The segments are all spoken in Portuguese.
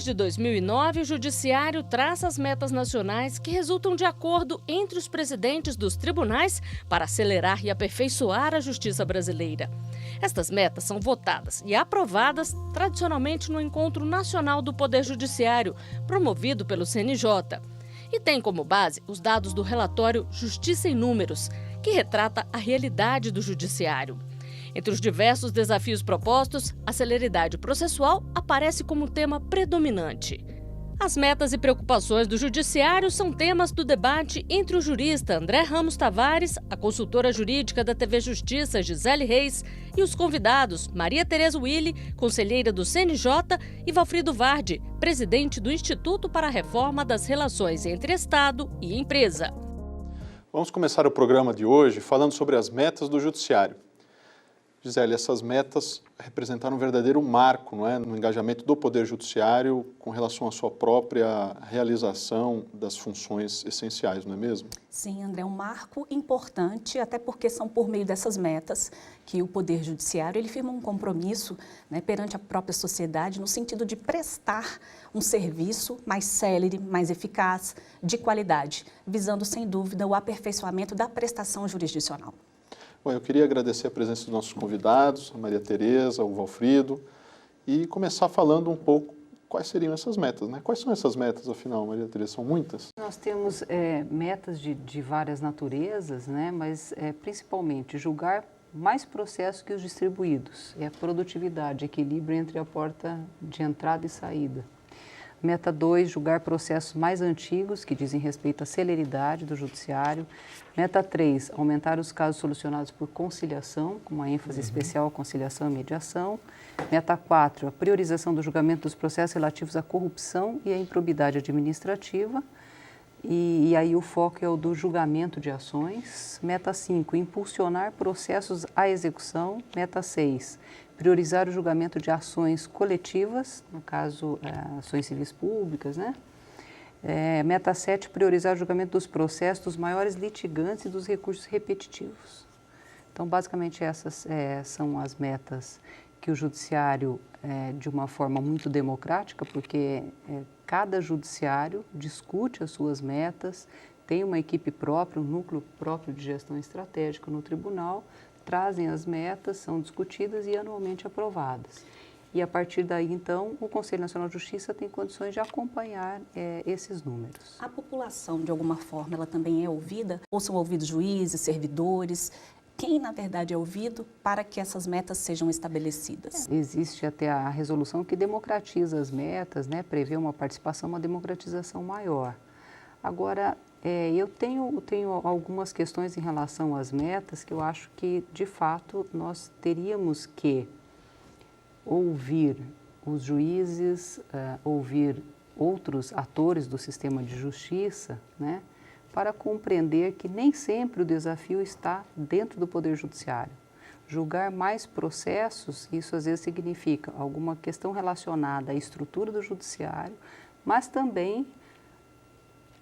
Desde 2009, o Judiciário traça as metas nacionais que resultam de acordo entre os presidentes dos tribunais para acelerar e aperfeiçoar a justiça brasileira. Estas metas são votadas e aprovadas tradicionalmente no Encontro Nacional do Poder Judiciário, promovido pelo CNJ. E tem como base os dados do relatório Justiça em Números, que retrata a realidade do judiciário. Entre os diversos desafios propostos, a celeridade processual aparece como tema predominante. As metas e preocupações do judiciário são temas do debate entre o jurista André Ramos Tavares, a consultora jurídica da TV Justiça, Gisele Reis, e os convidados Maria Tereza Willi, conselheira do CNJ, e Valfrido Vardi, presidente do Instituto para a Reforma das Relações entre Estado e Empresa. Vamos começar o programa de hoje falando sobre as metas do judiciário. Gisele, essas metas representaram um verdadeiro marco, não é, no engajamento do Poder Judiciário com relação à sua própria realização das funções essenciais, não é mesmo? Sim, André, um marco importante, até porque são por meio dessas metas que o Poder Judiciário ele firma um compromisso, né, perante a própria sociedade no sentido de prestar um serviço mais célere, mais eficaz, de qualidade, visando, sem dúvida, o aperfeiçoamento da prestação jurisdicional. Bom, eu queria agradecer a presença dos nossos convidados, a Maria Tereza, o Valfrido, e começar falando um pouco quais seriam essas metas, né? Quais são essas metas, afinal, Maria Tereza? São muitas? Nós temos metas de várias naturezas, né? Mas principalmente julgar mais processos que os distribuídos. É a produtividade, equilíbrio entre a porta de entrada e saída. Meta 2, julgar processos mais antigos, que dizem respeito à celeridade do judiciário. Meta 3, aumentar os casos solucionados por conciliação, com uma ênfase especial à conciliação e mediação. Meta 4, a priorização do julgamento dos processos relativos à corrupção e à improbidade administrativa. E aí o foco é o do julgamento de ações. Meta 5, impulsionar processos à execução. Meta 6, priorizar o julgamento de ações coletivas, no caso, ações civis públicas, né? Meta 7, priorizar o julgamento dos processos dos maiores litigantes e dos recursos repetitivos. Então, basicamente, essas são as metas que o judiciário, de uma forma muito democrática, porque cada judiciário discute as suas metas, tem uma equipe própria, um núcleo próprio de gestão estratégica no tribunal, trazem as metas, são discutidas e anualmente aprovadas. E a partir daí, então, o Conselho Nacional de Justiça tem condições de acompanhar esses números. A população, de alguma forma, ela também é ouvida? Ou são ouvidos juízes, servidores? Quem, na verdade, é ouvido para que essas metas sejam estabelecidas? Existe até a resolução que democratiza as metas, né, prevê uma participação, uma democratização maior. Agora, eu tenho algumas questões em relação às metas que eu acho que, de fato, nós teríamos que ouvir os juízes, ouvir outros atores do sistema de justiça, né, para compreender que nem sempre o desafio está dentro do Poder Judiciário. Julgar mais processos, isso às vezes significa alguma questão relacionada à estrutura do Judiciário, mas também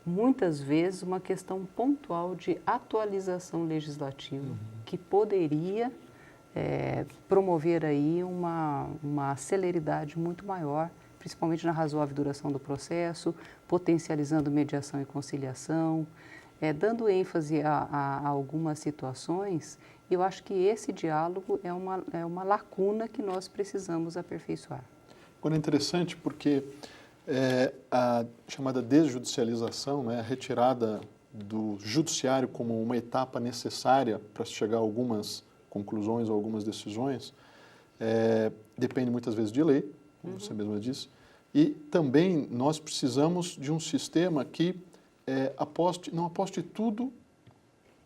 muitas vezes uma questão pontual de atualização legislativa, que poderia promover aí uma celeridade muito maior, principalmente na razoável duração do processo, potencializando mediação e conciliação, dando ênfase a algumas situações. Eu acho que esse diálogo é uma lacuna que nós precisamos aperfeiçoar. Agora é interessante porque a chamada desjudicialização, né, a retirada do judiciário como uma etapa necessária para chegar a algumas conclusões ou algumas decisões, depende muitas vezes de lei, como você mesma disse, e também nós precisamos de um sistema que não aposte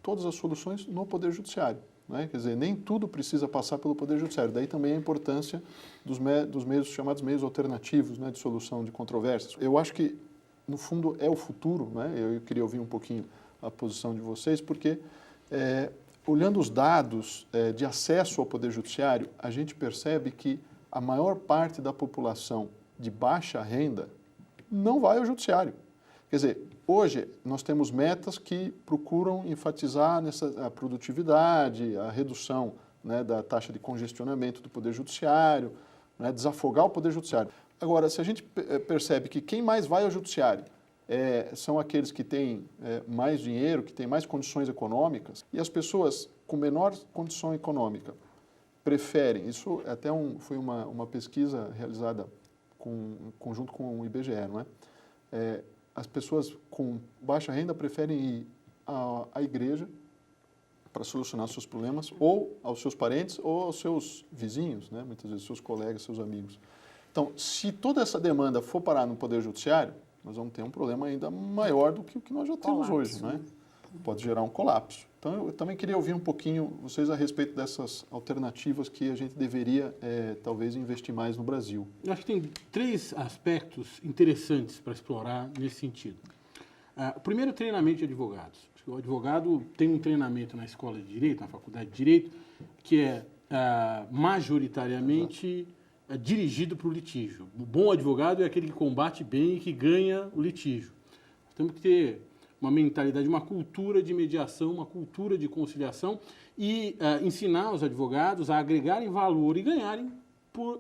todas as soluções no Poder Judiciário. Né? Quer dizer, nem tudo precisa passar pelo Poder Judiciário. Daí também a importância dos meios chamados meios alternativos, né, de solução de controvérsias. Eu acho que, no fundo, é o futuro. Né? Eu queria ouvir um pouquinho a posição de vocês, porque, olhando os dados de acesso ao Poder Judiciário, a gente percebe que a maior parte da população de baixa renda não vai ao Judiciário. Quer dizer, hoje nós temos metas que procuram enfatizar a produtividade, a redução, né, da taxa de congestionamento do Poder Judiciário, né, desafogar o Poder Judiciário. Agora, se a gente percebe que quem mais vai ao judiciário são aqueles que têm mais dinheiro, que têm mais condições econômicas, e as pessoas com menor condição econômica preferem, isso até foi uma pesquisa realizada conjunto com o IBGE, não é? As pessoas com baixa renda preferem ir à igreja para solucionar seus problemas, ou aos seus parentes, ou aos seus vizinhos, né? Muitas vezes seus colegas, seus amigos. Então, se toda essa demanda for parar no Poder Judiciário, nós vamos ter um problema ainda maior do que o que nós já temos hoje, né? Pode gerar um colapso. Então, eu também queria ouvir um pouquinho vocês a respeito dessas alternativas que a gente deveria, talvez, investir mais no Brasil. Eu acho que tem 3 aspectos interessantes para explorar nesse sentido. O primeiro é o treinamento de advogados. O advogado tem um treinamento na escola de direito, na faculdade de direito, que é majoritariamente dirigido para o litígio. O bom advogado é aquele que combate bem e que ganha o litígio. Nós temos que ter uma mentalidade, uma cultura de mediação, uma cultura de conciliação e ensinar os advogados a agregarem valor e ganharem por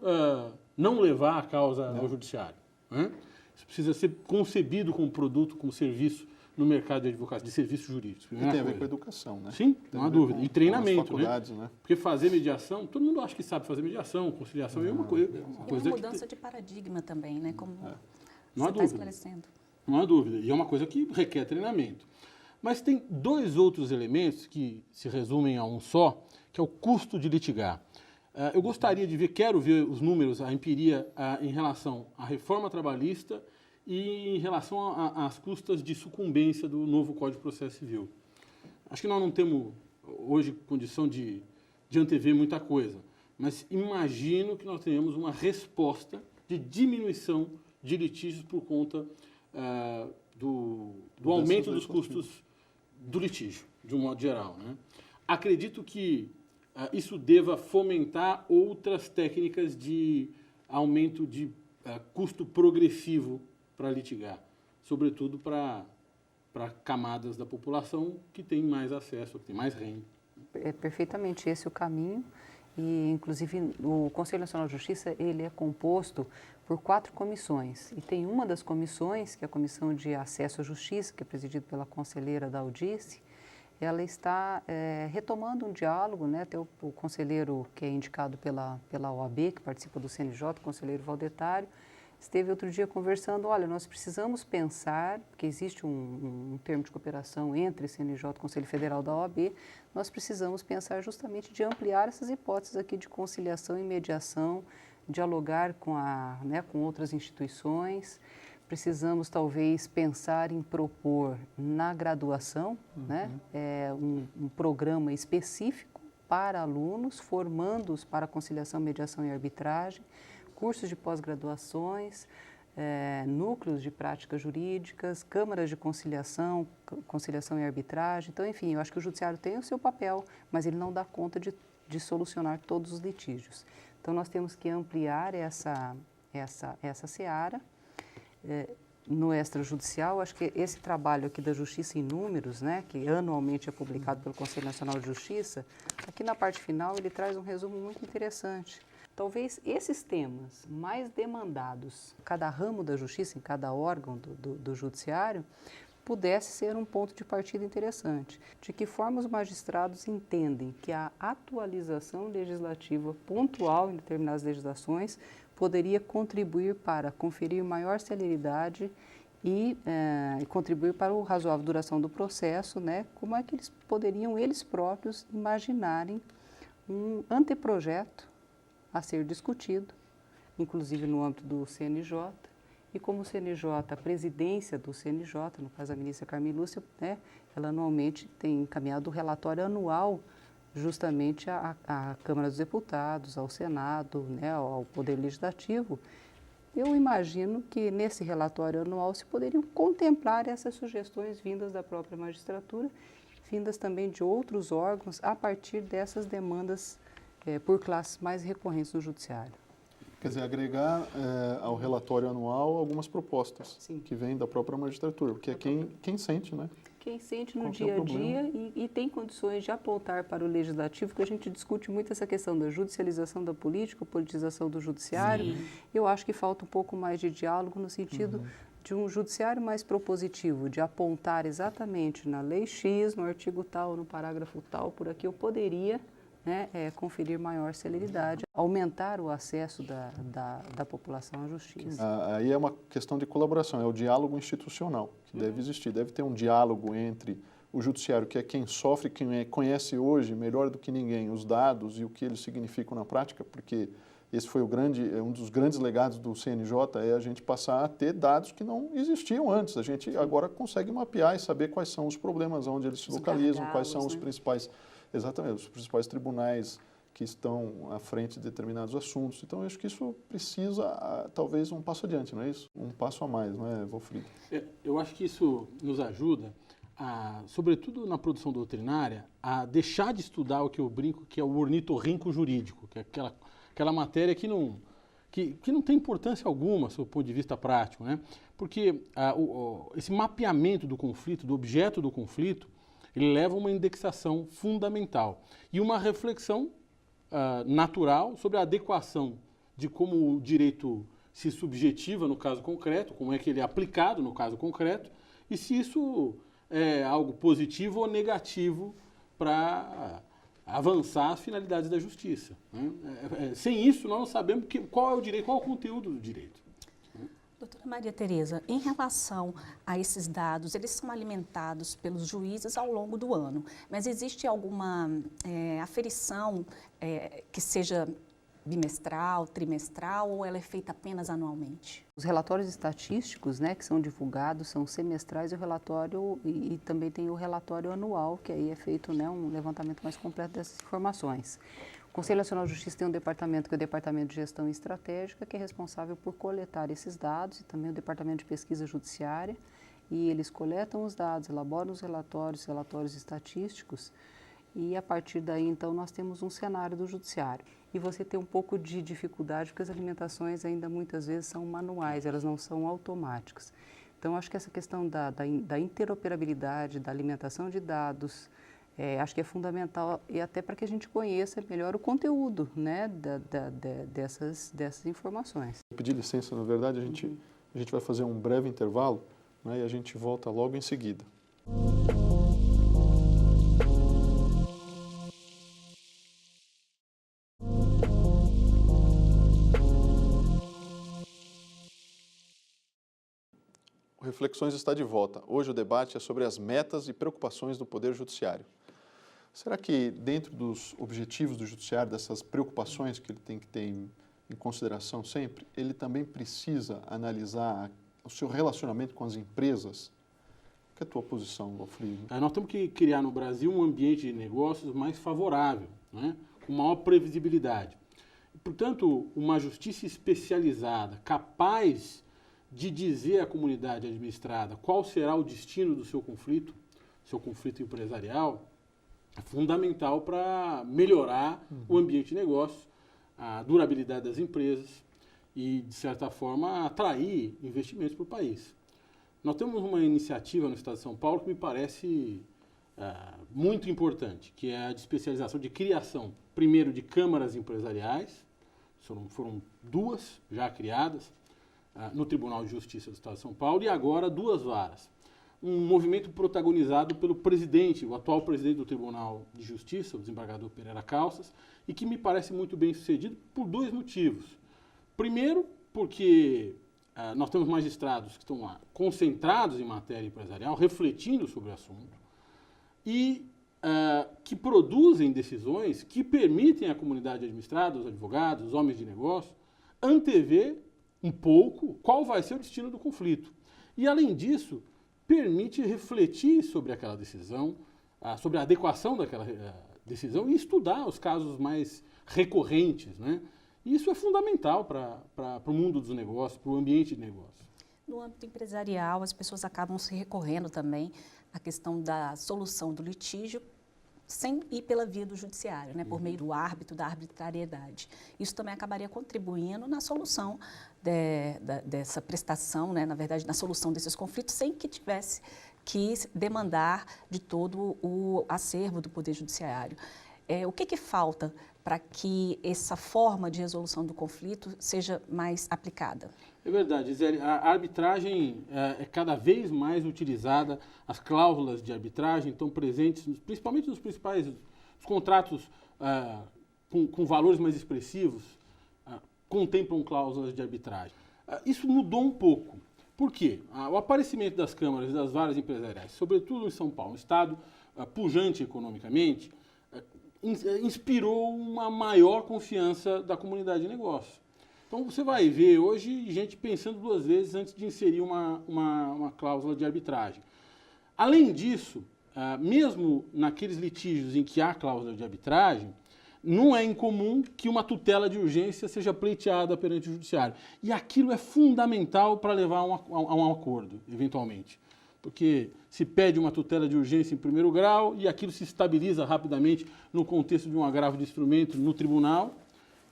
não levar a causa ao judiciário, né? Isso precisa ser concebido como produto, como serviço no mercado de advocacia, de serviços jurídicos. E tem a ver com a educação, né? Sim, não há dúvida. E treinamento, né? Porque fazer mediação, todo mundo acha que sabe fazer mediação, conciliação é uma coisa. E uma mudança de paradigma também, né? Como não há você está esclarecendo. Não há dúvida. E é uma coisa que requer treinamento. Mas tem 2 outros elementos que se resumem a um só, que é o custo de litigar. Eu gostaria de ver, quero ver os números, a empiria em relação à reforma trabalhista e em relação às custas de sucumbência do novo Código de Processo Civil. Acho que nós não temos hoje condição de antever muita coisa, mas imagino que nós tenhamos uma resposta de diminuição de litígios por conta do aumento dos custos do litígio, de um modo geral, né? Acredito que isso deva fomentar outras técnicas de aumento de custo progressivo para litigar, sobretudo para camadas da população que têm mais acesso, que têm mais renda. É perfeitamente esse o caminho. E, inclusive, o Conselho Nacional de Justiça ele é composto por 4 comissões. E tem uma das comissões, que é a Comissão de Acesso à Justiça, que é presidida pela conselheira da Audice, ela está retomando um diálogo, né? Tem o conselheiro que é indicado pela OAB, que participa do CNJ, o conselheiro Valdetário, esteve outro dia conversando, olha, nós precisamos pensar, porque existe um termo de cooperação entre CNJ e Conselho Federal da OAB, nós precisamos pensar justamente de ampliar essas hipóteses aqui de conciliação e mediação, dialogar com outras instituições, precisamos talvez pensar em propor na graduação, né, um programa específico para alunos, formando-os para conciliação, mediação e arbitragem, cursos de pós-graduações, núcleos de práticas jurídicas, câmaras de conciliação e arbitragem. Então, enfim, eu acho que o judiciário tem o seu papel, mas ele não dá conta de solucionar todos os litígios. Então, nós temos que ampliar essa seara. No extrajudicial, acho que esse trabalho aqui da Justiça em Números, né, que anualmente é publicado pelo Conselho Nacional de Justiça, aqui na parte final ele traz um resumo muito interessante. Talvez esses temas mais demandados, cada ramo da justiça, em cada órgão do judiciário, pudesse ser um ponto de partida interessante. De que forma os magistrados entendem que a atualização legislativa pontual em determinadas legislações poderia contribuir para conferir maior celeridade e contribuir para a razoável duração do processo, né? Como é que eles poderiam, eles próprios, imaginarem um anteprojeto a ser discutido, inclusive no âmbito do CNJ, e como o CNJ, a presidência do CNJ, no caso a ministra Carmen Lúcia, né, ela anualmente tem encaminhado o relatório anual justamente à Câmara dos Deputados, ao Senado, né, ao Poder Legislativo. Eu imagino que nesse relatório anual se poderiam contemplar essas sugestões vindas da própria magistratura, vindas também de outros órgãos, a partir dessas demandas por classes mais recorrentes no judiciário. Quer dizer, agregar ao relatório anual algumas propostas que vêm da própria magistratura, porque é quem sente, né? quem sente no Qual que é dia o a problema? dia e tem condições de apontar para o legislativo, porque a gente discute muito essa questão da judicialização da política, politização do judiciário. Eu acho que falta um pouco mais de diálogo no sentido de um judiciário mais propositivo, de apontar exatamente na lei X, no artigo tal, no parágrafo tal, por aqui eu poderia, né, conferir maior celeridade, aumentar o acesso da população à justiça. Aí é uma questão de colaboração, é o diálogo institucional que deve existir. Deve ter um diálogo entre o judiciário, que é quem sofre, quem conhece hoje melhor do que ninguém os dados e o que eles significam na prática, porque esse foi um dos grandes legados do CNJ, é a gente passar a ter dados que não existiam antes. A gente agora consegue mapear e saber quais são os problemas, onde eles se localizam, quais são os principais, exatamente, os principais tribunais que estão à frente de determinados assuntos. Então, eu acho que isso precisa, talvez, um passo adiante, não é isso? Um passo a mais, não é, Valfrido? Eu acho que isso nos ajuda, sobretudo na produção doutrinária, a deixar de estudar o que eu brinco, que é o ornitorrinco jurídico, que é aquela matéria que não tem importância alguma, do ponto de vista prático, né? Porque esse mapeamento do conflito, do objeto do conflito, ele leva a uma indexação fundamental e uma reflexão natural sobre a adequação de como o direito se subjetiva no caso concreto, como é que ele é aplicado no caso concreto, e se isso é algo positivo ou negativo para avançar as finalidades da justiça, né? Sem isso, nós não sabemos qual é o direito, qual é o conteúdo do direito. Doutora Maria Tereza, em relação a esses dados, eles são alimentados pelos juízes ao longo do ano, mas existe alguma aferição que seja bimestral, trimestral, ou ela é feita apenas anualmente? Os relatórios estatísticos, né, que são divulgados, são semestrais e também tem o relatório anual, que aí é feito, né, um levantamento mais completo dessas informações. O Conselho Nacional de Justiça tem um departamento, que é o Departamento de Gestão Estratégica, que é responsável por coletar esses dados, e também o Departamento de Pesquisa Judiciária, e eles coletam os dados, elaboram os relatórios estatísticos, e a partir daí, então, nós temos um cenário do judiciário. E você tem um pouco de dificuldade, porque as alimentações ainda muitas vezes são manuais, elas não são automáticas. Então, acho que essa questão da interoperabilidade, da alimentação de dados, acho que é fundamental, e até para que a gente conheça melhor o conteúdo, né, dessas informações. Vou pedir licença, na verdade, a gente vai fazer um breve intervalo, né, e a gente volta logo em seguida. O Reflexões está de volta. Hoje o debate é sobre as metas e preocupações do Poder Judiciário. Será que dentro dos objetivos do Judiciário, dessas preocupações que ele tem que ter em consideração sempre, ele também precisa analisar o seu relacionamento com as empresas? Qual é a tua posição, Valfrido? Nós temos que criar no Brasil um ambiente de negócios mais favorável, né, com maior previsibilidade. Portanto, uma justiça especializada, capaz de dizer à comunidade administrada qual será o destino do seu conflito empresarial, é fundamental para melhorar o ambiente de negócio, a durabilidade das empresas e, de certa forma, atrair investimentos para o país. Nós temos uma iniciativa no Estado de São Paulo que me parece muito importante, que é a de especialização, de criação, primeiro, de câmaras empresariais, foram 2 já criadas, no Tribunal de Justiça do Estado de São Paulo, e agora 2 varas. Um movimento protagonizado pelo presidente, o atual presidente do Tribunal de Justiça, o desembargador Pereira Calças, e que me parece muito bem sucedido por 2 motivos. Primeiro, porque nós temos magistrados que estão lá concentrados em matéria empresarial, refletindo sobre o assunto, e que produzem decisões que permitem à comunidade administrada, os advogados, os homens de negócio, antever um pouco qual vai ser o destino do conflito. E, além disso, permite refletir sobre aquela decisão, sobre a adequação daquela decisão e estudar os casos mais recorrentes, né? E isso é fundamental para o mundo dos negócios, para o ambiente de negócio. No âmbito empresarial, as pessoas acabam se recorrendo também à questão da solução do litígio sem ir pela via do judiciário, né, por meio do árbitro, da arbitrariedade. Isso também acabaria contribuindo na solução dessa prestação, né, na verdade, na solução desses conflitos, sem que tivesse que demandar de todo o acervo do Poder Judiciário. O que falta para que essa forma de resolução do conflito seja mais aplicada? É verdade, Gisele, a arbitragem é cada vez mais utilizada, as cláusulas de arbitragem estão presentes, principalmente nos principais contratos com valores mais expressivos, contemplam cláusulas de arbitragem. Isso mudou um pouco. Por quê? O aparecimento das câmaras e das varas empresariais, sobretudo em São Paulo, um estado pujante economicamente, inspirou uma maior confiança da comunidade de negócios. Então você vai ver hoje gente pensando duas vezes antes de inserir uma cláusula de arbitragem. Além disso, mesmo naqueles litígios em que há cláusula de arbitragem, não é incomum que uma tutela de urgência seja pleiteada perante o judiciário. E aquilo é fundamental para levar a um acordo, eventualmente. Porque se pede uma tutela de urgência em primeiro grau e aquilo se estabiliza rapidamente no contexto de um agravo de instrumento no tribunal,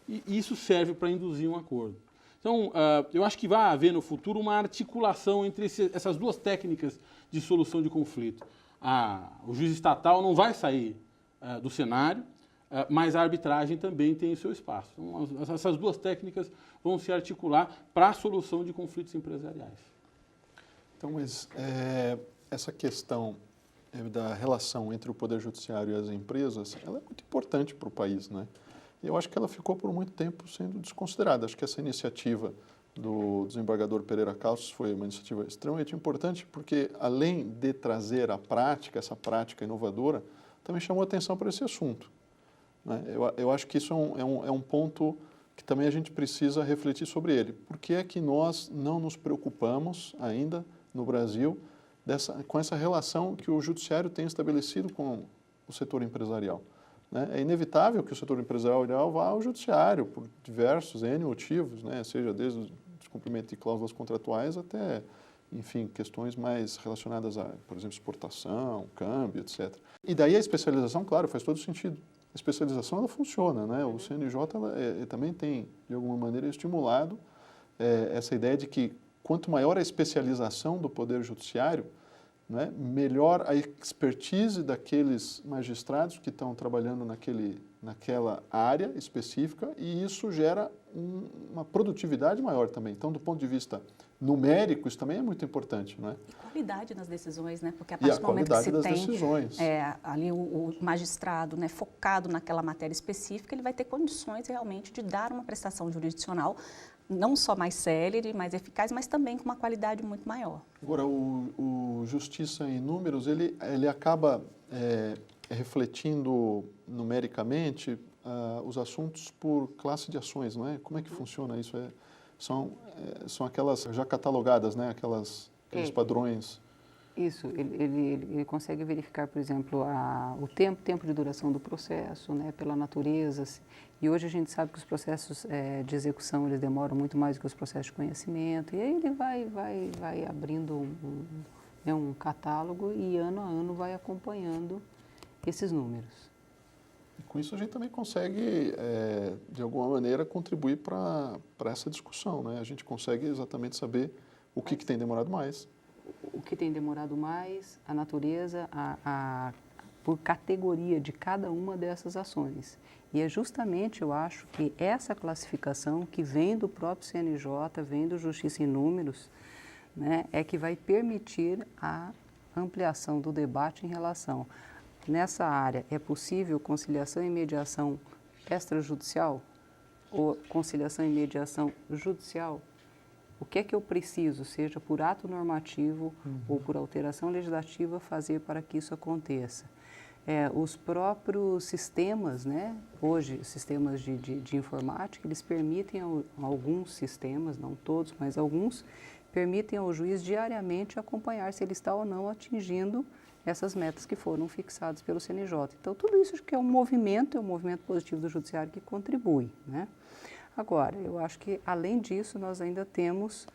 e isso serve para induzir um acordo. Então, eu acho que vai haver no futuro uma articulação entre essas duas técnicas de solução de conflito. O juiz estatal não vai sair do cenário, mas a arbitragem também tem o seu espaço. Então, essas duas técnicas vão se articular para a solução de conflitos empresariais. Então, mas essa questão da relação entre o Poder Judiciário e as empresas, ela é muito importante para o país, né? E eu acho que ela ficou por muito tempo sendo desconsiderada. Acho que essa iniciativa do desembargador Pereira Calços foi uma iniciativa extremamente importante, porque além de trazer à prática, essa prática inovadora, também chamou atenção para esse assunto, né? Eu acho que isso é um ponto que também a gente precisa refletir sobre ele. Por que é que nós não nos preocupamos ainda no Brasil com essa relação que o judiciário tem estabelecido com o setor empresarial, né? É inevitável que o setor empresarial vá ao judiciário por diversos N motivos, né? Seja desde o descumprimento de cláusulas contratuais até, enfim, questões mais relacionadas a, por exemplo, exportação, câmbio, etc. E daí a especialização, claro, faz todo sentido. A especialização, ela funciona, né? O CNJ também tem, de alguma maneira, estimulado essa ideia de que quanto maior a especialização do Poder Judiciário, né, melhor a expertise daqueles magistrados que estão trabalhando naquela área específica, e isso gera uma produtividade maior também. Então, do ponto de vista numérico, isso também é muito importante, né? E qualidade nas decisões, né? Porque a partir do momento que se tem ali o magistrado, né, focado naquela matéria específica, ele vai ter condições realmente de dar uma prestação jurisdicional não só mais célere, mais eficaz, mas também com uma qualidade muito maior. Agora, o Justiça em Números, ele acaba refletindo numericamente os assuntos por classe de ações, não é? Como é que funciona isso? São aquelas já catalogadas, né? Aqueles padrões. Isso, ele consegue verificar, por exemplo, o tempo de duração do processo, né, pela natureza. E hoje a gente sabe que os processos de execução eles demoram muito mais do que os processos de conhecimento. E aí ele vai abrindo um catálogo e ano a ano vai acompanhando esses números. E com isso a gente também consegue, de alguma maneira, contribuir para essa discussão, né? A gente consegue exatamente saber o que tem demorado mais. O que tem demorado mais, a natureza, por categoria de cada uma dessas ações. E é justamente, eu acho, que essa classificação que vem do próprio CNJ, vem do Justiça em Números, né, é que vai permitir a ampliação do debate em relação. Nessa área, é possível conciliação e mediação extrajudicial ou conciliação e mediação judicial? O que é que eu preciso, seja por ato normativo ou por alteração legislativa, fazer para que isso aconteça? Os próprios sistemas, né? Hoje, sistemas de informática, eles permitem, alguns sistemas, não todos, mas alguns, permitem ao juiz diariamente acompanhar se ele está ou não atingindo essas metas que foram fixadas pelo CNJ. Então, tudo isso acho que é um movimento positivo do judiciário que contribui, né? Agora, eu acho que, além disso, nós ainda temos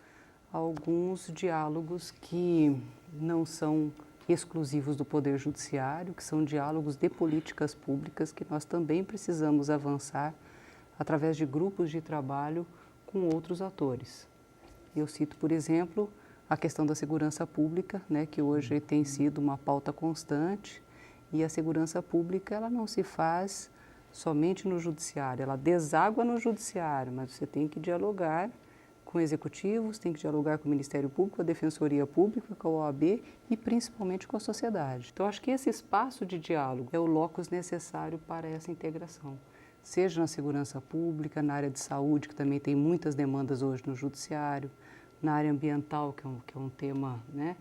alguns diálogos que não são exclusivos do Poder Judiciário, que são diálogos de políticas públicas que nós também precisamos avançar através de grupos de trabalho com outros atores. Eu cito, por exemplo, a questão da segurança pública, né, que hoje tem sido uma pauta constante, e a segurança pública ela não se faz somente no judiciário, ela deságua no judiciário, mas você tem que dialogar com executivos, tem que dialogar com o Ministério Público, a Defensoria Pública, com a OAB e principalmente com a sociedade. Então, acho que esse espaço de diálogo é o locus necessário para essa integração, seja na segurança pública, na área de saúde, que também tem muitas demandas hoje no judiciário, na área ambiental, que é um tema, né,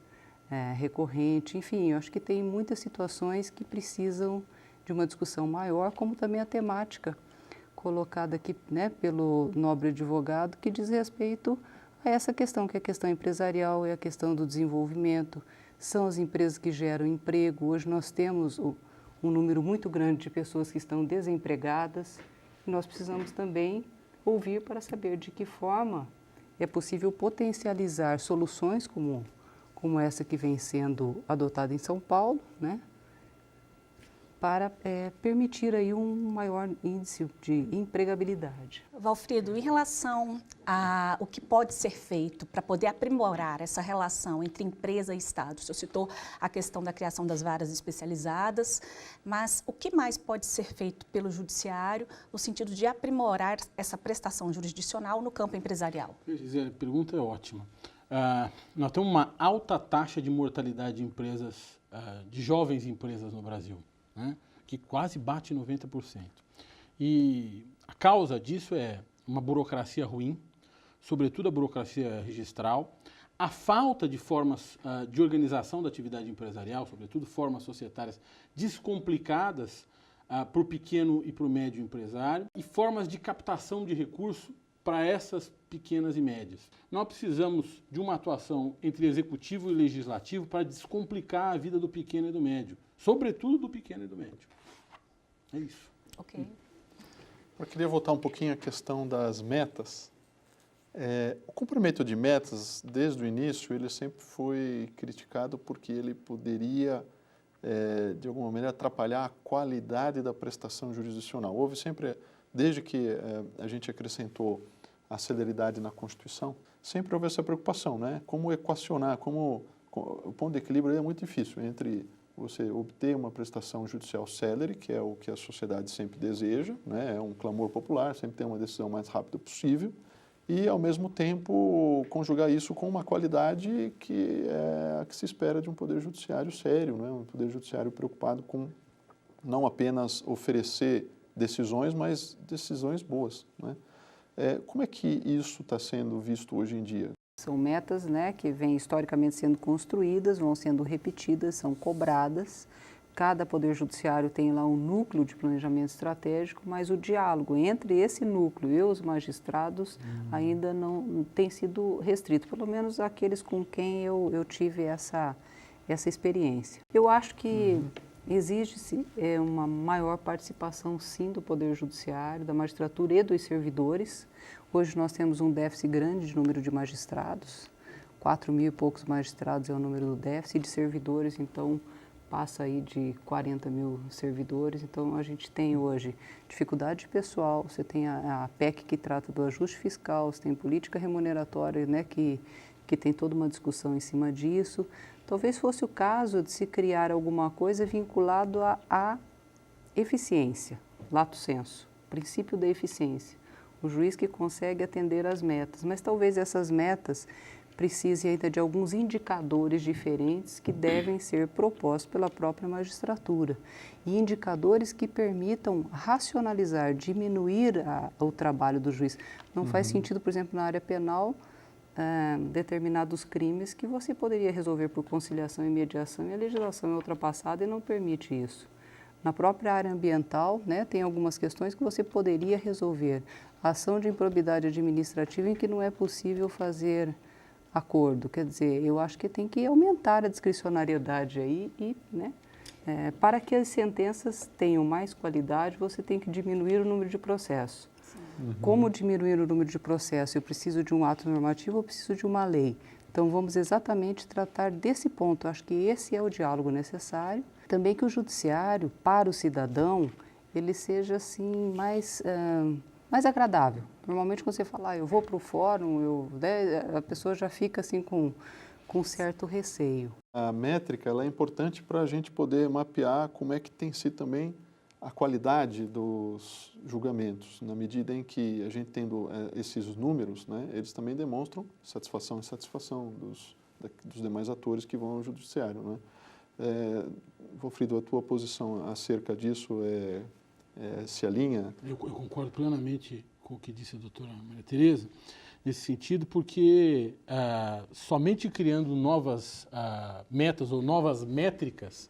recorrente. Enfim, eu acho que tem muitas situações que precisam de uma discussão maior, como também a temática colocada aqui, né, pelo nobre advogado, que diz respeito a essa questão, que é a questão empresarial, é a questão do desenvolvimento, são as empresas que geram emprego. Hoje nós temos um número muito grande de pessoas que estão desempregadas e nós precisamos também ouvir para saber de que forma é possível potencializar soluções como essa que vem sendo adotada em São Paulo, né, para permitir aí um maior índice de empregabilidade. Valfrido, em relação a o que pode ser feito para poder aprimorar essa relação entre empresa e Estado, o senhor citou a questão da criação das varas especializadas, mas o que mais pode ser feito pelo Judiciário no sentido de aprimorar essa prestação jurisdicional no campo empresarial? Gisele, a pergunta é ótima. Nós temos uma alta taxa de mortalidade de empresas, de jovens empresas no Brasil, né, que quase bate 90%. E a causa disso é uma burocracia ruim, sobretudo a burocracia registral, a falta de formas de organização da atividade empresarial, sobretudo formas societárias descomplicadas para o pequeno e para o médio empresário, e formas de captação de recursos para essas pequenas e médias. Nós precisamos de uma atuação entre executivo e legislativo para descomplicar a vida do pequeno e do médio, sobretudo do pequeno e do médio. É isso. Ok. Eu queria voltar um pouquinho à questão das metas. O cumprimento de metas, desde o início, ele sempre foi criticado porque ele poderia, de alguma maneira, atrapalhar a qualidade da prestação jurisdicional. Houve sempre, desde que a gente acrescentou a celeridade na Constituição, sempre houve essa preocupação, né? Como equacionar, o ponto de equilíbrio é muito difícil entre você obter uma prestação judicial célere, que é o que a sociedade sempre deseja, né? É um clamor popular, sempre tem uma decisão mais rápida possível, e, ao mesmo tempo, conjugar isso com uma qualidade que é a que se espera de um poder judiciário sério, né? Um poder judiciário preocupado com não apenas oferecer decisões, mas decisões boas, né? Como é que isso está sendo visto hoje em dia? São metas, né, que vêm historicamente sendo construídas, vão sendo repetidas, são cobradas. Cada poder judiciário tem lá um núcleo de planejamento estratégico, mas o diálogo entre esse núcleo e os magistrados ainda não tem sido restrito, pelo menos aqueles com quem eu tive essa experiência. Eu acho que exige-se uma maior participação, sim, do Poder Judiciário, da magistratura e dos servidores. Hoje nós temos um déficit grande de número de magistrados, 4.000 e poucos magistrados é o número do déficit, de servidores, então, passa aí de 40.000 servidores. Então, a gente tem hoje dificuldade de pessoal, você tem a PEC que trata do ajuste fiscal, você tem política remuneratória, né, que tem toda uma discussão em cima disso. Talvez fosse o caso de se criar alguma coisa vinculado à eficiência, lato sensu, princípio da eficiência. O juiz que consegue atender às metas, mas talvez essas metas precisem ainda de alguns indicadores diferentes que devem ser propostos pela própria magistratura. E indicadores que permitam racionalizar, diminuir o trabalho do juiz. Não faz sentido, por exemplo, na área penal, determinados crimes que você poderia resolver por conciliação e mediação, e a legislação é ultrapassada e não permite isso. Na própria área ambiental, né, tem algumas questões que você poderia resolver. A ação de improbidade administrativa em que não é possível fazer acordo. Quer dizer, eu acho que tem que aumentar a discricionariedade aí e, né, para que as sentenças tenham mais qualidade, você tem que diminuir o número de processos. Como diminuir o número de processos? Eu preciso de um ato normativo ou preciso de uma lei? Então, vamos exatamente tratar desse ponto. Acho que esse é o diálogo necessário. Também que o judiciário, para o cidadão, ele seja assim mais agradável. Normalmente, quando você fala, eu vou para o fórum, a pessoa já fica assim com com certo receio. A métrica ela é importante para a gente poder mapear como é que tem sido também a qualidade dos julgamentos, na medida em que a gente tendo esses números, né, eles também demonstram satisfação e insatisfação dos demais atores que vão ao judiciário, né? Valfrido, a tua posição acerca disso se alinha? Eu concordo plenamente com o que disse a doutora Maria Tereza, nesse sentido, porque somente criando novas metas ou novas métricas,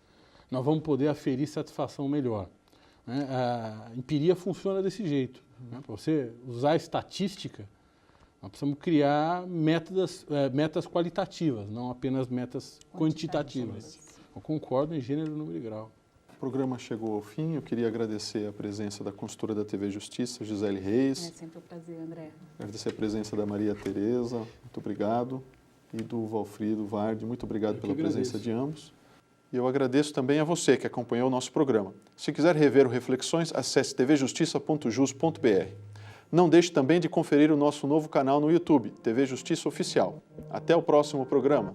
nós vamos poder aferir satisfação melhor. Né? A empiria funciona desse jeito. Né? Para você usar a estatística, nós precisamos criar metas qualitativas, não apenas metas quantitativas. Eu concordo em gênero, número e grau. O programa chegou ao fim. Eu queria agradecer a presença da consultora da TV Justiça, Gisele Reis. É sempre um prazer, André. Agradecer a presença da Maria Tereza, muito obrigado. E do Valfrido Vardi, muito obrigado pela presença de ambos. E eu agradeço também a você que acompanhou o nosso programa. Se quiser rever o Reflexões, acesse tvjustiça.jus.br. Não deixe também de conferir o nosso novo canal no YouTube, TV Justiça Oficial. Até o próximo programa.